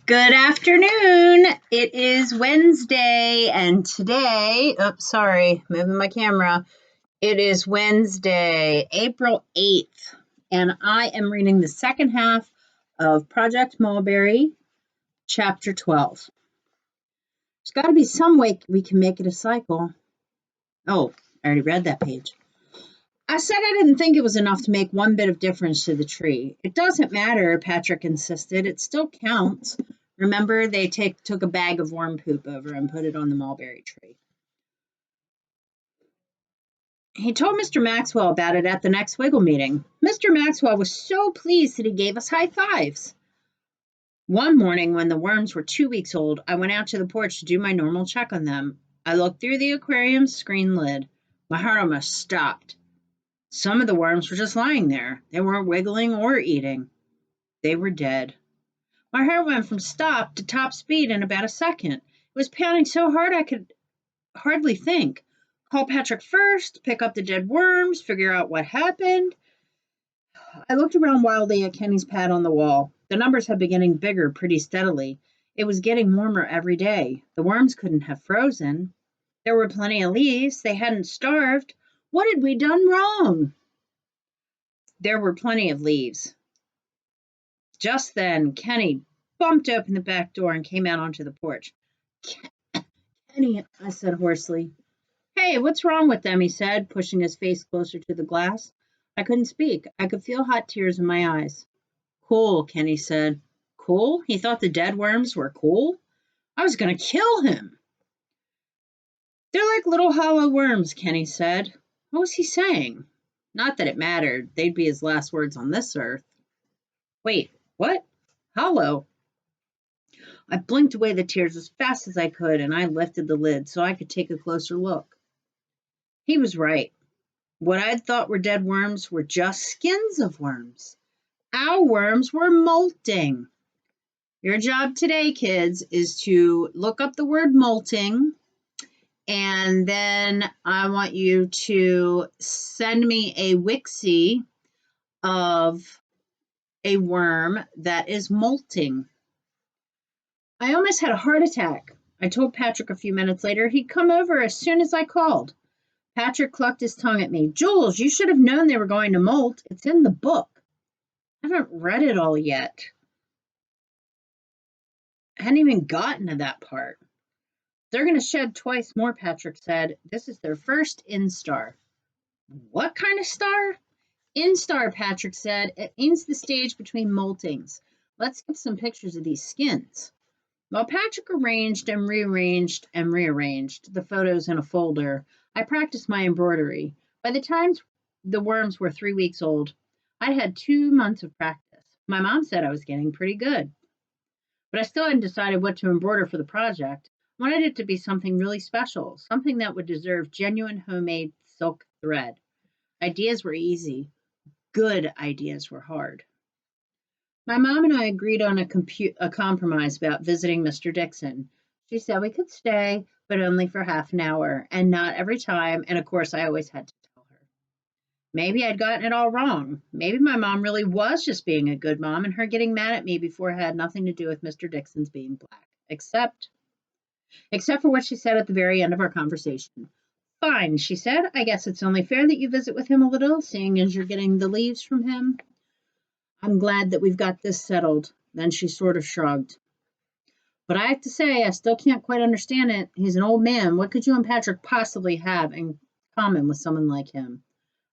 Good afternoon. It is Wednesday, and today, moving my camera. It is Wednesday, April 8th, and I am reading the second half of Project Mulberry, Chapter 12. There's got to be some way we can make it a cycle. Oh, I already read that page. I said I didn't think it was enough to make one bit of difference to the tree. It doesn't matter, Patrick insisted. It still counts. Remember, they took a bag of worm poop over and put it on the mulberry tree. He told Mr. Maxwell about it at the next Wiggle meeting. Mr. Maxwell was so pleased that he gave us high fives. One morning, when the worms were 2 weeks old, I went out to the porch to do my normal check on them. I looked through the aquarium's screen lid. My heart almost stopped. Some of the worms were just lying there. They weren't wiggling or eating. They were dead. My heart went from stop to top speed in about a second. It was pounding so hard I could hardly think. Call Patrick first, pick up the dead worms, figure out what happened. I looked around wildly at Kenny's pad on the wall. The numbers had been getting bigger pretty steadily. It was getting warmer every day. The worms couldn't have frozen. There were plenty of leaves. They hadn't starved. What had we done wrong? There were plenty of leaves. Just then, Kenny bumped open the back door and came out onto the porch. Kenny, I said hoarsely. Hey, what's wrong with them? He said, pushing his face closer to the glass. I couldn't speak. I could feel hot tears in my eyes. Cool, Kenny said. Cool? He thought the dead worms were cool? I was going to kill him. They're like little hollow worms, Kenny said. What was he saying? Not that it mattered. They'd be his last words on this earth. Wait, what? Hollow? I blinked away the tears as fast as I could, and I lifted the lid so I could take a closer look. He was right. What I'd thought were dead worms were just skins of worms. Our worms were molting. Your job today, kids, is to look up the word molting, and then I want you to send me a Wixie of a worm that is molting. I almost had a heart attack. I told Patrick a few minutes later he'd come over as soon as I called. Patrick clucked his tongue at me. Jules, you should have known they were going to molt. It's in the book. I haven't read it all yet. I hadn't even gotten to that part. They're going to shed twice more, Patrick said. This is their first instar. What kind of star? Instar, Patrick said. It means the stage between moltings. Let's get some pictures of these skins. While Patrick arranged and rearranged the photos in a folder, I practiced my embroidery. By the time the worms were 3 weeks old, I'd had 2 months of practice. My mom said I was getting pretty good. But I still hadn't decided what to embroider for the project. I wanted it to be something really special, something that would deserve genuine homemade silk thread. Ideas were easy. Good ideas were hard. My mom and I agreed on a compromise about visiting Mr. Dixon. She said we could stay, but only for half an hour, and not every time, and of course I always had to tell her. Maybe I'd gotten it all wrong. Maybe my mom really was just being a good mom, and her getting mad at me before had nothing to do with Mr. Dixon's being black, except for what she said at the very end of our conversation. Fine, she said. I guess it's only fair that you visit with him a little, seeing as you're getting the leaves from him. I'm glad that we've got this settled. Then she sort of shrugged. But I have to say, I still can't quite understand it. He's an old man. What could you and Patrick possibly have in common with someone like him?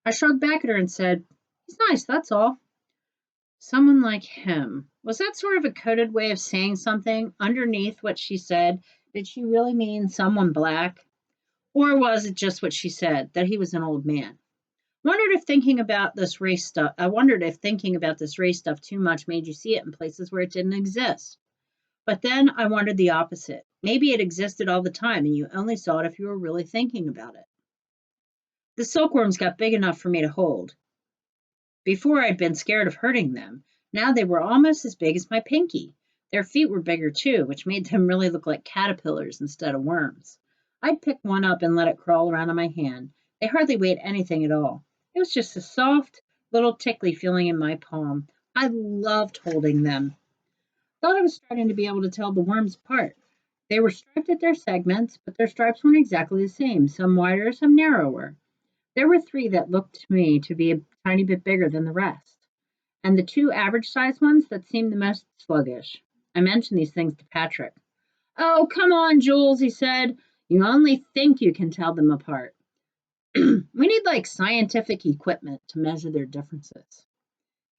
I shrugged back at her and said, he's nice, that's all. Someone like him. Was that sort of a coded way of saying something? Underneath what she said, did she really mean someone black? Or was it just what she said, that he was an old man? I wondered if thinking about this race stuff too much made you see it in places where it didn't exist. But then I wondered the opposite. Maybe it existed all the time and you only saw it if you were really thinking about it. The silkworms got big enough for me to hold. Before I'd been scared of hurting them. Now they were almost as big as my pinky. Their feet were bigger too, which made them really look like caterpillars instead of worms. I'd pick one up and let it crawl around on my hand. They hardly weighed anything at all. It was just a soft, little tickly feeling in my palm. I loved holding them. Thought I was starting to be able to tell the worms apart. They were striped at their segments, but their stripes weren't exactly the same, some wider, some narrower. There were three that looked to me to be a tiny bit bigger than the rest, and the two average sized ones that seemed the most sluggish. I mentioned these things to Patrick. Oh, come on, Jules, he said. You only think you can tell them apart. We need like scientific equipment to measure their differences.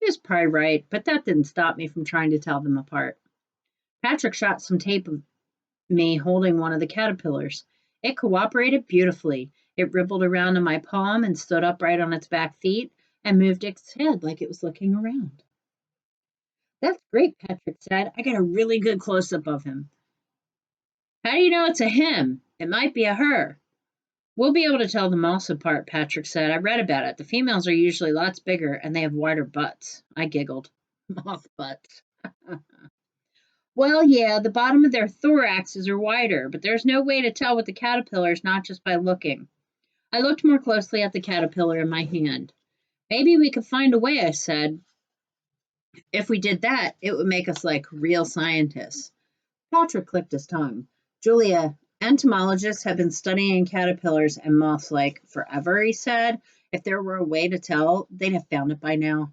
He was probably right, but that didn't stop me from trying to tell them apart. Patrick shot some tape of me holding one of the caterpillars. It cooperated beautifully. It rippled around in my palm and stood upright on its back feet and moved its head like it was looking around. That's great, Patrick said. I got a really good close up of him. How do you know it's a him? It might be a her. We'll be able to tell the moths apart, Patrick said. I read about it. The females are usually lots bigger and they have wider butts. I giggled. Moth butts. Well, yeah, the bottom of their thoraxes are wider, but there's no way to tell with the caterpillars, not just by looking. I looked more closely at the caterpillar in my hand. Maybe we could find a way, I said. If we did that, it would make us like real scientists. Patrick clicked his tongue. Julia, entomologists have been studying caterpillars and moths like forever, he said. If there were a way to tell, they'd have found it by now.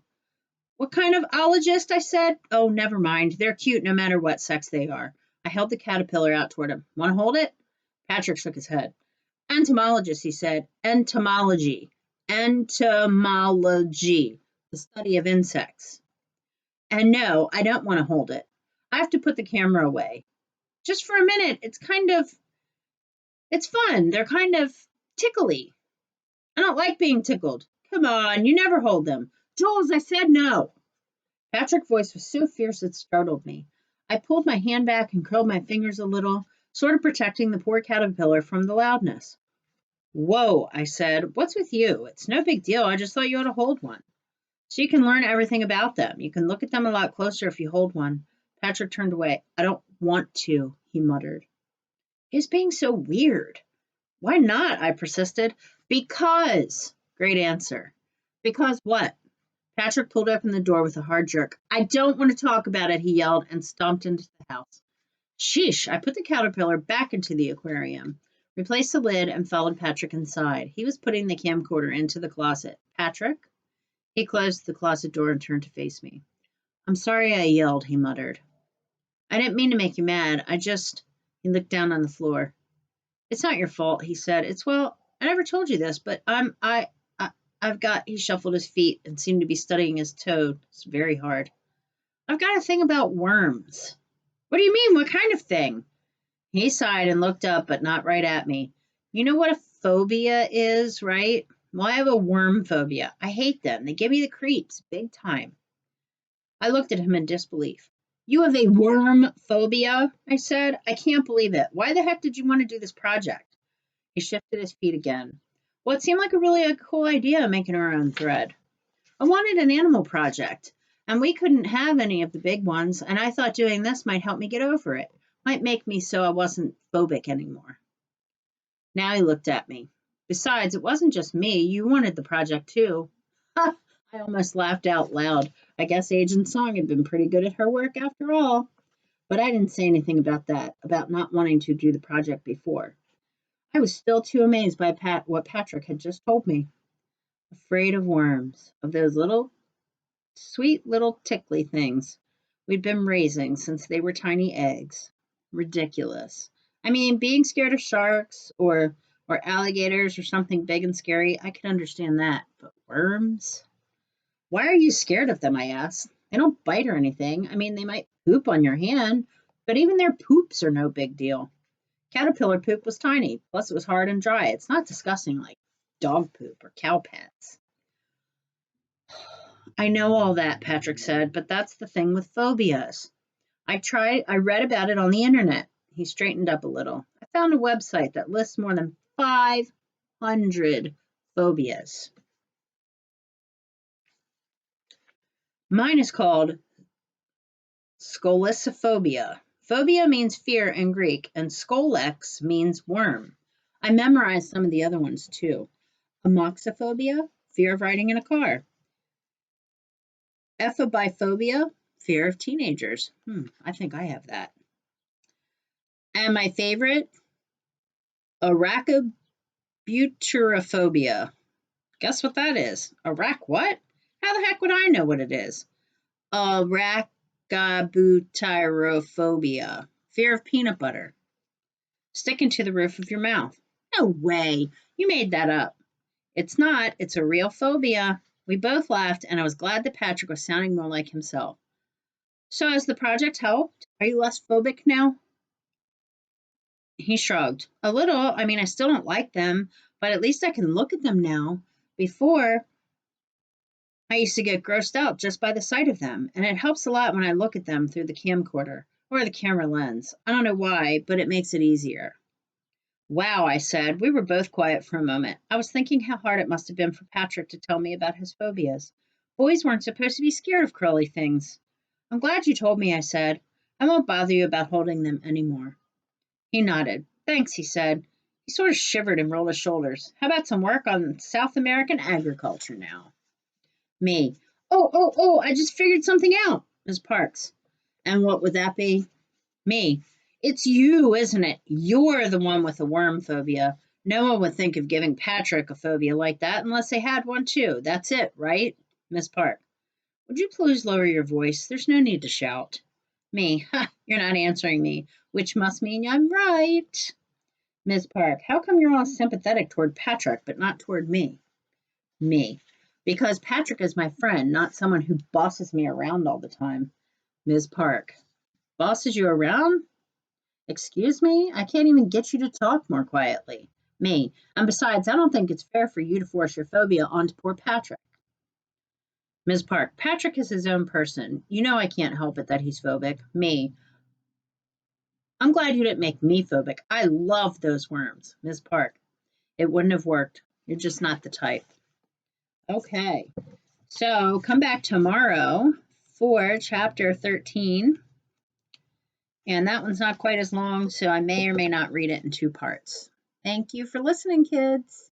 What kind of ologist? I said. Oh, never mind. They're cute no matter what sex they are. I held the caterpillar out toward him. Want to hold it? Patrick shook his head. Entomologist, he said. Entomology. Entomology. The study of insects. And no, I don't want to hold it. I have to put the camera away. Just for a minute. It's fun. They're kind of tickly. I don't like being tickled. Come on, you never hold them. Jules, I said no. Patrick's voice was so fierce it startled me. I pulled my hand back and curled my fingers a little, sort of protecting the poor caterpillar from the loudness. Whoa, I said. What's with you? It's no big deal. I just thought you ought to hold one. So you can learn everything about them. You can look at them a lot closer if you hold one. Patrick turned away. I don't want to, he muttered. He's being so weird. Why not? I persisted. Because. Great answer. Because what? Patrick pulled open the door with a hard jerk. I don't want to talk about it, he yelled, and stomped into the house. Sheesh, I put the caterpillar back into the aquarium, replaced the lid, and followed Patrick inside. He was putting the camcorder into the closet. Patrick? He closed the closet door and turned to face me. I'm sorry I yelled, he muttered. I didn't mean to make you mad. He looked down on the floor. It's not your fault, he said. I never told you this, but he shuffled his feet and seemed to be studying his toe. It's very hard. I've got a thing about worms. What do you mean? What kind of thing? He sighed and looked up, but not right at me. You know what a phobia is, right? Well, I have a worm phobia. I hate them. They give me the creeps, big time. I looked at him in disbelief. You have a worm phobia? I said. I can't believe it. Why the heck did you want to do this project? He shifted his feet again. Well, it seemed like a cool idea making our own thread. I wanted an animal project, and we couldn't have any of the big ones, and I thought doing this might help me get over it. Might make me so I wasn't phobic anymore. Now he looked at me. Besides, it wasn't just me. You wanted the project too. Ha! I almost laughed out loud. I guess Agent Song had been pretty good at her work after all. But I didn't say anything about that, about not wanting to do the project before. I was still too amazed by what Patrick had just told me. Afraid of worms, of those sweet little tickly things we'd been raising since they were tiny eggs. Ridiculous. I mean, being scared of sharks or alligators or something big and scary, I could understand that. But worms? Why are you scared of them, I asked. They don't bite or anything. I mean, they might poop on your hand, but even their poops are no big deal. Caterpillar poop was tiny, plus it was hard and dry. It's not disgusting like dog poop or cow pets. I know all that, Patrick said, but that's the thing with phobias. I read about it on the internet. He straightened up a little. I found a website that lists more than 500 phobias. Mine is called scolisophobia. Phobia means fear in Greek, and scolex means worm. I memorized some of the other ones too. Amoxophobia, fear of riding in a car. Ephobiphobia, fear of teenagers. I think I have that. And my favorite, arachobutyrophobia. Guess what that is? What? How the heck would I know what it is? Arachobutyrophobia. Fear of peanut butter. Sticking to the roof of your mouth. No way. You made that up. It's not. It's a real phobia. We both laughed, and I was glad that Patrick was sounding more like himself. So has the project helped? Are you less phobic now? He shrugged. A little. I mean, I still don't like them, but at least I can look at them now. Before, I used to get grossed out just by the sight of them, and it helps a lot when I look at them through the camcorder or the camera lens. I don't know why, but it makes it easier. Wow, I said. We were both quiet for a moment. I was thinking how hard it must have been for Patrick to tell me about his phobias. Boys weren't supposed to be scared of curly things. I'm glad you told me, I said. I won't bother you about holding them anymore. He nodded. Thanks, he said. He sort of shivered and rolled his shoulders. How about some work on South American agriculture now? Me. Oh, I just figured something out, Ms. Parks. And what would that be? Me. It's you, isn't it? You're the one with the worm phobia. No one would think of giving Patrick a phobia like that unless they had one too. That's it, right? Miss Park. Would you please lower your voice? There's no need to shout. Me. Ha, you're not answering me, which must mean I'm right. Miss Park. How come you're all sympathetic toward Patrick, but not toward me? Me. Because Patrick is my friend, not someone who bosses me around all the time. Ms. Park. Bosses you around? Excuse me? I can't even get you to talk more quietly. Me. And besides, I don't think it's fair for you to force your phobia onto poor Patrick. Ms. Park. Patrick is his own person. You know I can't help it that he's phobic. Me. I'm glad you didn't make me phobic. I love those worms. Ms. Park. It wouldn't have worked. You're just not the type. Okay. So come back tomorrow for chapter 13. And that one's not quite as long, so I may or may not read it in 2 parts. Thank you for listening, kids.